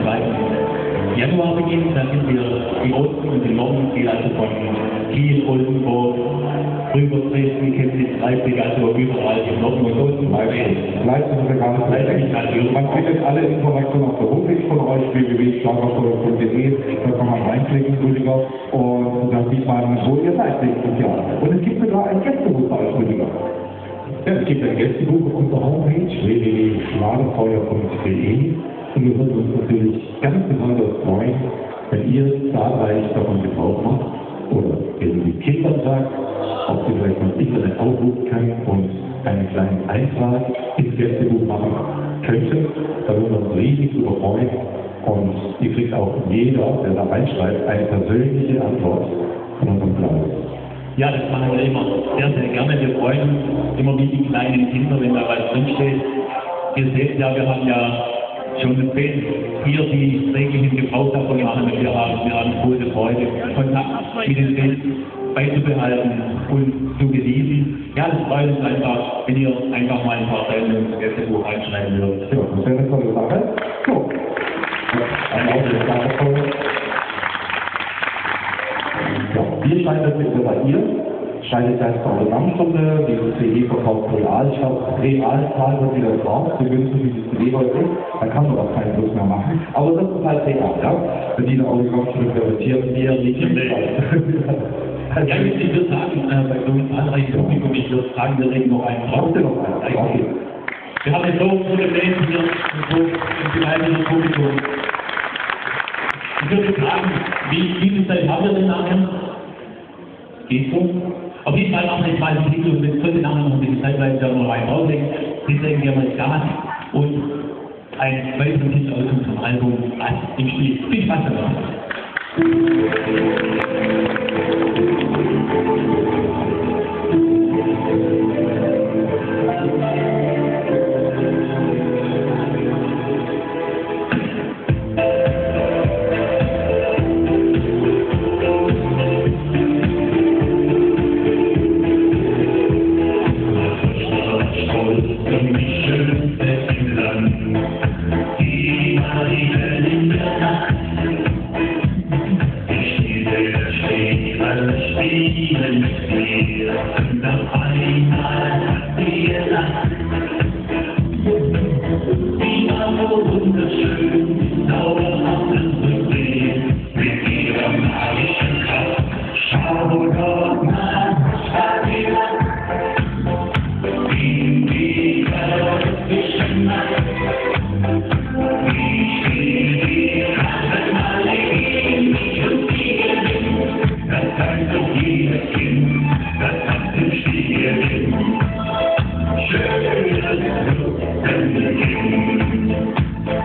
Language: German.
2. Januar beginnt, dann sind wir im Osten und im Norden, also von Kiel, Oldenburg, rüber Dresden, Chemnitz, Leipzig, also überall im Norden und Osten. Leipzig ist ja gar nicht leicht. Man findet alle Informationen auf der Homepage von euch, www.schlagersteuer.de, da kann man reinklicken, Rüdiger, und dann sieht man, wo ihr seid nächstes Jahr. Und es gibt sogar ein Gästebuch bei euch, Rüdiger. Ja, es gibt ein Gästebuch auf unserer Homepage www.schlagerfeuer.de und wir würden uns natürlich ganz besonders freuen, wenn ihr zahlreich davon Gebrauch macht oder wenn die Kinder sagt, ob sie vielleicht mal Internet aufrufen können und einen kleinen Eintrag ins Gästebuch machen könnten. Da würden wir uns riesig drüber freuen und ihr kriegt auch jeder, der da reinschreibt, eine persönliche Antwort von unserem Klaus. Ja, das machen wir immer sehr, sehr gerne. Wir freuen uns immer wie die kleinen Kinder, wenn da was drinsteht. Ihr seht ja, wir haben ja schon 10 hier, die täglichen Gebrauch davon machen. Wir haben große Freude, Kontakt mit den Fans beizubehalten und zu genießen. Ja, das freut uns einfach, wenn ihr einfach mal ein paar Seiten ins Gästebuch reinschreiben würdet. Ja, das wäre eine tolle Sache. So, ein Auto Lagerfeuer. Ja, wir scheiden das jetzt bei ihr. Scheidet das bei der Samstunde, dieses CD verkauft Real. Ich glaube, Realzahl wird wieder drauf, so günstig wie dieses CD heute ist. Da kann man auch keinen Plus mehr machen. Aber das ist halt real, ja? Wenn die da auch die Kopfschrift repräsentieren, wir nicht im Ja, ich würde sagen, bei so einem zahlreichen Publikum, ich würde sagen, wir legen noch einen drauf. noch einen. Okay. Wir haben jetzt so viele Fans hier und so ein begeistertes Publikum. Ich würde sagen, wie viel Zeit haben wir denn nachher? Geht so? Auf jeden Fall machen wir jetzt mal die Titel und jetzt können wir nachher noch ein bisschen Zeit bleiben, wir noch rein rauslegen. Deswegen gehen wir jetzt Gas und einen weiteren Titel aus unserem Album im Spiel. Viel Spaß dabei! Spielen mit mir, und auf einmal hat sie gelacht. Sie war so wunderschön, zauberhaftes Rückblick, mit ihrer magischen Kraft. Schau doch mal, was hat sie gemacht? In die verrückten Nacht, wie spielt die Kraft mal in mich und sie gewinnt. Das kann doch jedes Kind, das hat im Spiel. Schönes Glück,